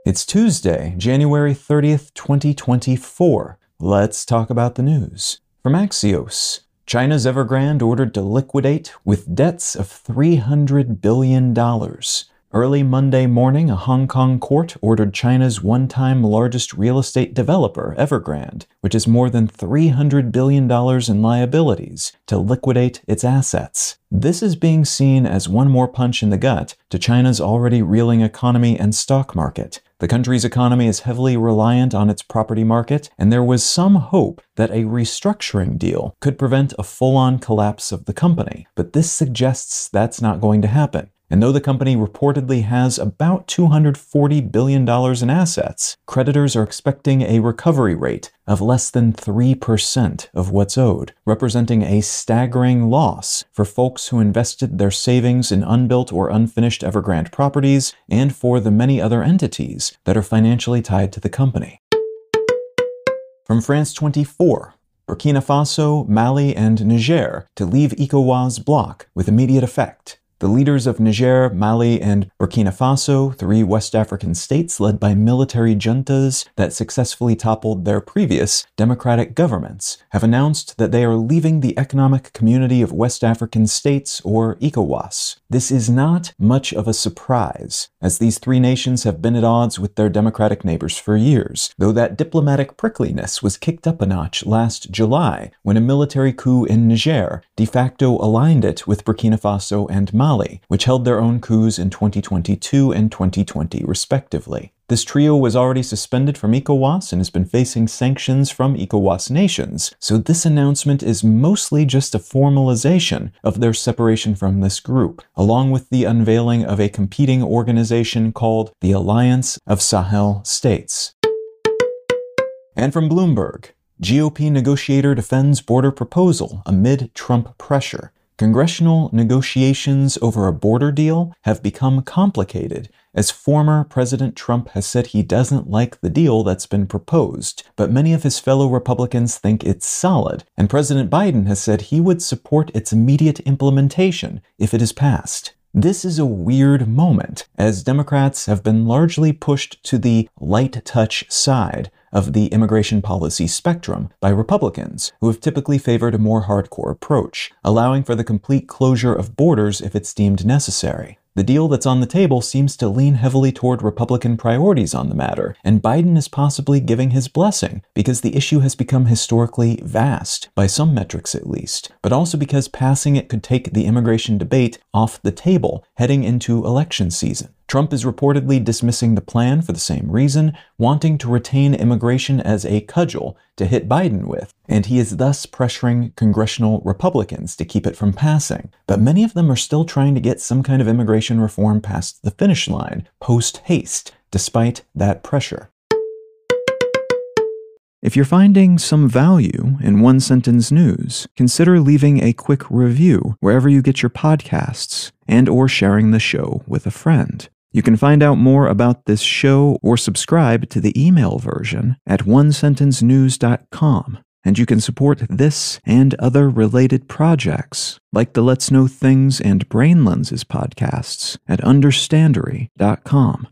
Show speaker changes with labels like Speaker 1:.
Speaker 1: It's Tuesday, January 30th, 2024. Let's talk about the news. From Axios, China's Evergrande ordered to liquidate with debts of $300 billion. Early Monday morning, a Hong Kong court ordered China's one-time largest real estate developer, Evergrande, which has more than $300 billion in liabilities, to liquidate its assets. This is being seen as one more punch in the gut to China's already reeling economy and stock market. The country's economy is heavily reliant on its property market, and there was some hope that a restructuring deal could prevent a full-on collapse of the company. But this suggests that's not going to happen. And though the company reportedly has about $240 billion in assets, creditors are expecting a recovery rate of less than 3% of what's owed, representing a staggering loss for folks who invested their savings in unbuilt or unfinished Evergrande properties and for the many other entities that are financially tied to the company. From France 24, Burkina Faso, Mali, and Niger to leave ECOWAS bloc with immediate effect. The leaders of Niger, Mali, and Burkina Faso, three West African states led by military juntas that successfully toppled their previous democratic governments, have announced that they are leaving the Economic Community of West African States, or ECOWAS. This is not much of a surprise, as these three nations have been at odds with their democratic neighbors for years, though that diplomatic prickliness was kicked up a notch last July when a military coup in Niger de facto aligned it with Burkina Faso and Mali, which held their own coups in 2022 and 2020 respectively. This trio was already suspended from ECOWAS and has been facing sanctions from ECOWAS nations, so this announcement is mostly just a formalization of their separation from this group, along with the unveiling of a competing organization called the Alliance of Sahel States. And from Bloomberg, GOP negotiator defends border proposal amid Trump pressure. Congressional negotiations over a border deal have become complicated, as former President Trump has said he doesn't like the deal that's been proposed, but many of his fellow Republicans think it's solid, and President Biden has said he would support its immediate implementation if it is passed. This is a weird moment, as Democrats have been largely pushed to the light touch side of the immigration policy spectrum by Republicans, who have typically favored a more hardcore approach, allowing for the complete closure of borders if it's deemed necessary. The deal that's on the table seems to lean heavily toward Republican priorities on the matter, and Biden is possibly giving his blessing because the issue has become historically vast, by some metrics at least, but also because passing it could take the immigration debate off the table heading into election season. Trump is reportedly dismissing the plan for the same reason, wanting to retain immigration as a cudgel to hit Biden with, and he is thus pressuring congressional Republicans to keep it from passing. But many of them are still trying to get some kind of immigration reform past the finish line, post-haste, despite that pressure. If you're finding some value in one-sentence news, consider leaving a quick review wherever you get your podcasts and/or sharing the show with a friend. You can find out more about this show or subscribe to the email version at onesentencenews.com. And you can support this and other related projects, like the Let's Know Things and Brain Lenses podcasts, at understandery.com.